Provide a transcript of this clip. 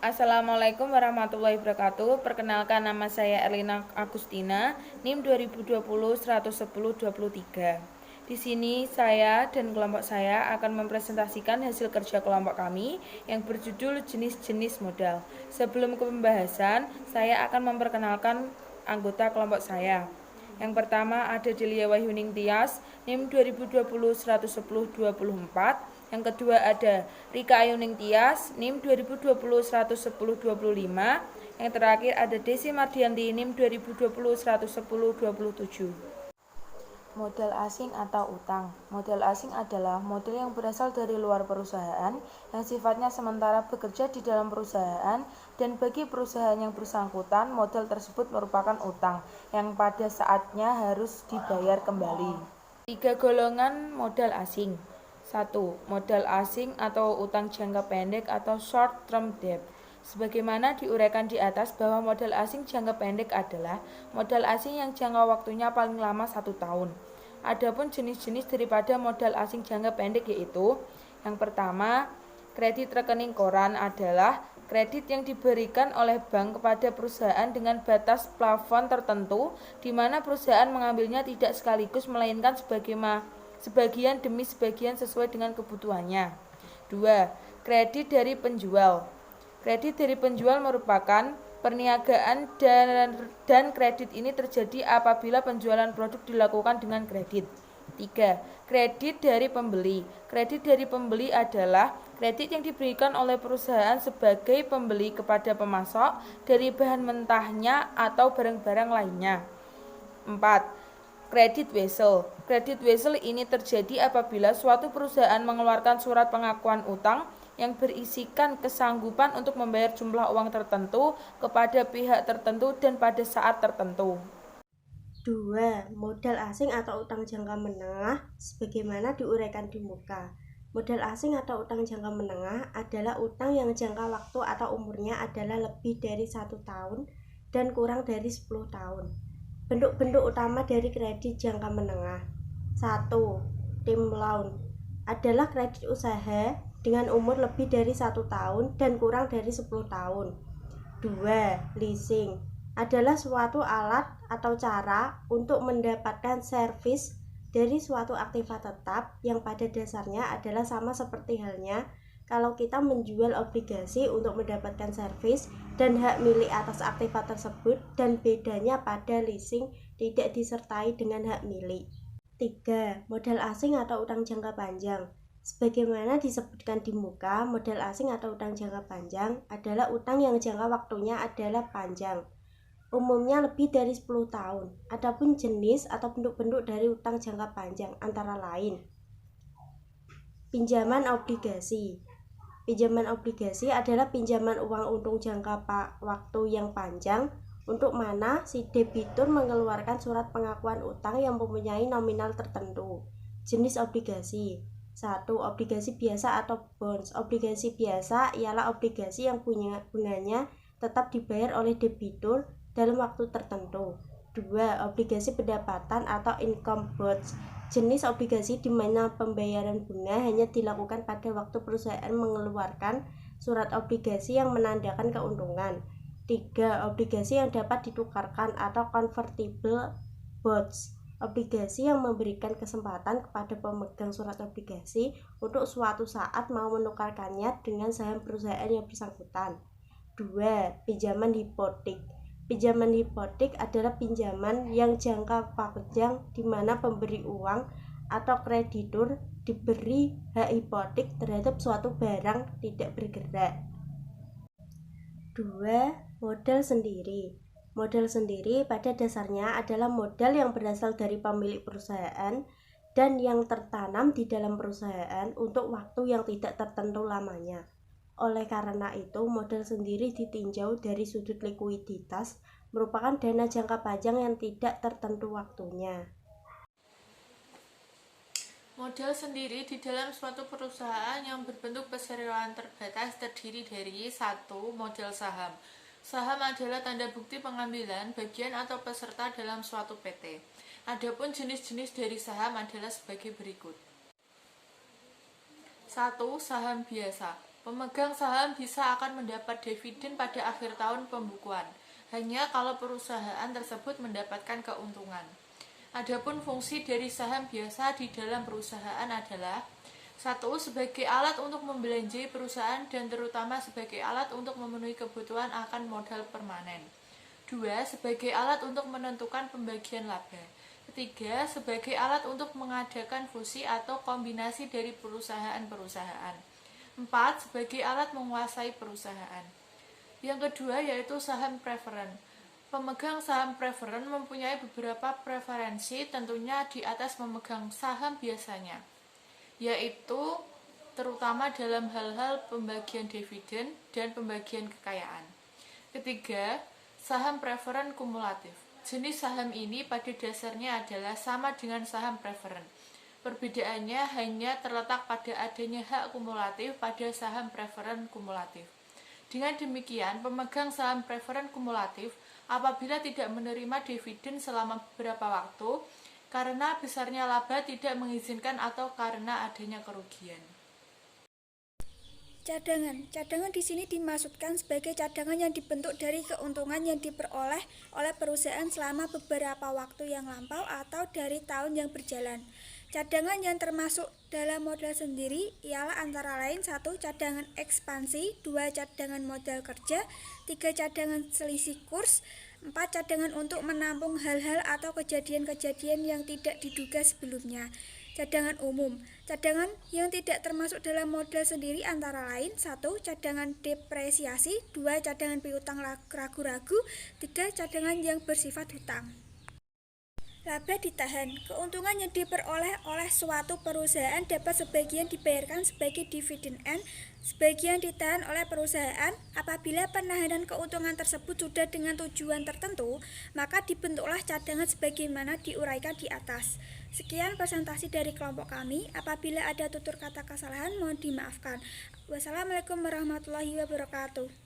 Assalamualaikum warahmatullahi wabarakatuh. Perkenalkan, nama saya Erlina Agustina, NIM 2020-110-23. Di sini saya dan kelompok saya akan mempresentasikan hasil kerja kelompok kami yang berjudul jenis-jenis modal. Sebelum ke pembahasan, saya akan memperkenalkan anggota kelompok saya. Yang pertama ada Delia Wahyuning Tias, NIM 2020-110-24. Yang kedua ada Rika Ayuning Tias, NIM 2020-110-25. Yang terakhir ada Desi Mardianti, NIM 2020-110-27. Modal asing atau utang. Modal asing adalah modal yang berasal dari luar perusahaan yang sifatnya sementara bekerja di dalam perusahaan, dan bagi perusahaan yang bersangkutan modal tersebut merupakan utang yang pada saatnya harus dibayar kembali. 3 golongan modal asing. 1. Modal asing atau utang jangka pendek atau short term debt. Sebagaimana diuraikan di atas bahwa modal asing jangka pendek adalah modal asing yang jangka waktunya paling lama 1 tahun. Adapun jenis-jenis daripada modal asing jangka pendek yaitu: yang pertama, kredit rekening koran adalah kredit yang diberikan oleh bank kepada perusahaan dengan batas plafon tertentu, di mana perusahaan mengambilnya tidak sekaligus melainkan sebagian demi sebagian sesuai dengan kebutuhannya. 2. Kredit dari penjual. Kredit dari penjual merupakan perniagaan dan kredit ini terjadi apabila penjualan produk dilakukan dengan kredit. 3. Kredit dari pembeli. Kredit dari pembeli adalah kredit yang diberikan oleh perusahaan sebagai pembeli kepada pemasok dari bahan mentahnya atau barang-barang lainnya. 4. Kredit wesel. Kredit wesel ini terjadi apabila suatu perusahaan mengeluarkan surat pengakuan utang yang berisikan kesanggupan untuk membayar jumlah uang tertentu kepada pihak tertentu dan pada saat tertentu. 2. Modal asing atau utang jangka menengah sebagaimana diuraikan di muka. Modal asing atau utang jangka menengah adalah utang yang jangka waktu atau umurnya adalah lebih dari 1 tahun dan kurang dari 10 tahun. Bentuk-bentuk utama dari kredit jangka menengah. 1. Term loan adalah kredit usaha dengan umur lebih dari 1 tahun dan kurang dari 10 tahun. 2. Leasing adalah suatu alat atau cara untuk mendapatkan servis dari suatu aktiva tetap yang pada dasarnya adalah sama seperti halnya kalau kita menjual obligasi untuk mendapatkan servis dan hak milik atas aktiva tersebut, dan bedanya pada leasing tidak disertai dengan hak milik. 3. Modal asing atau utang jangka panjang. Sebagaimana disebutkan di muka, modal asing atau utang jangka panjang adalah utang yang jangka waktunya adalah panjang, umumnya lebih dari 10 tahun. Adapun jenis atau bentuk-bentuk dari utang jangka panjang antara lain: pinjaman obligasi. Pinjaman obligasi adalah pinjaman uang untung jangka waktu yang panjang, untuk mana si debitur mengeluarkan surat pengakuan utang yang mempunyai nominal tertentu. Jenis obligasi. 1. Obligasi biasa atau bonds. Obligasi biasa ialah obligasi yang bunganya tetap dibayar oleh debitur dalam waktu tertentu. 2. Obligasi pendapatan atau income bonds. Jenis obligasi di mana pembayaran bunga hanya dilakukan pada waktu perusahaan mengeluarkan surat obligasi yang menandakan keuntungan. 3. Obligasi yang dapat ditukarkan atau convertible bonds. Obligasi yang memberikan kesempatan kepada pemegang surat obligasi untuk suatu saat mau menukarkannya dengan saham perusahaan yang bersangkutan. 2. Pinjaman hipotek. Pinjaman hipotek adalah pinjaman yang jangka panjang di mana pemberi uang atau kreditur diberi hak hipotek terhadap suatu barang tidak bergerak. 2. Modal sendiri. Modal sendiri pada dasarnya adalah modal yang berasal dari pemilik perusahaan dan yang tertanam di dalam perusahaan untuk waktu yang tidak tertentu lamanya. Oleh karena itu, modal sendiri ditinjau dari sudut likuiditas, merupakan dana jangka panjang yang tidak tertentu waktunya. Modal sendiri di dalam suatu perusahaan yang berbentuk perseriuan terbatas terdiri dari: 1. Modal saham. Saham adalah tanda bukti pengambilan bagian atau peserta dalam suatu PT. Adapun jenis-jenis dari saham adalah sebagai berikut. 1. Saham biasa. Pemegang saham bisa akan mendapat dividen pada akhir tahun pembukuan, hanya kalau perusahaan tersebut mendapatkan keuntungan. Adapun fungsi dari saham biasa di dalam perusahaan adalah: 1. Sebagai alat untuk membelanjai perusahaan dan terutama sebagai alat untuk memenuhi kebutuhan akan modal permanen. 2. Sebagai alat untuk menentukan pembagian laba. 3. Sebagai alat untuk mengadakan fusi atau kombinasi dari perusahaan-perusahaan. 4. Sebagai alat menguasai perusahaan. Yang kedua yaitu saham preferen. Pemegang saham preferen mempunyai beberapa preferensi tentunya di atas pemegang saham biasanya, yaitu terutama dalam hal-hal pembagian dividen dan pembagian kekayaan. Ketiga, saham preferen kumulatif. Jenis saham ini pada dasarnya adalah sama dengan saham preferen. Perbedaannya hanya terletak pada adanya hak kumulatif pada saham preferen kumulatif. Dengan demikian, pemegang saham preferen kumulatif apabila tidak menerima dividen selama beberapa waktu karena besarnya laba tidak mengizinkan atau karena adanya kerugian. Cadangan di sini dimaksudkan sebagai cadangan yang dibentuk dari keuntungan yang diperoleh oleh perusahaan selama beberapa waktu yang lampau atau dari tahun yang berjalan. Cadangan yang termasuk dalam modal sendiri ialah antara lain 1. Cadangan ekspansi, 2. Cadangan modal kerja, 3. Cadangan selisih kurs, 4. Cadangan untuk menampung hal-hal atau kejadian-kejadian yang tidak diduga sebelumnya. Cadangan umum. Cadangan yang tidak termasuk dalam modal sendiri antara lain 1. Cadangan depresiasi, 2. Cadangan piutang ragu-ragu, 3. Cadangan yang bersifat hutang. Laba ditahan. Keuntungan yang diperoleh oleh suatu perusahaan dapat sebagian dibayarkan sebagai dividen N, sebagian ditahan oleh perusahaan. Apabila penahanan keuntungan tersebut sudah dengan tujuan tertentu, maka dibentuklah cadangan sebagaimana diuraikan di atas. Sekian presentasi dari kelompok kami. Apabila ada tutur kata kesalahan, mohon dimaafkan. Wassalamualaikum warahmatullahi wabarakatuh.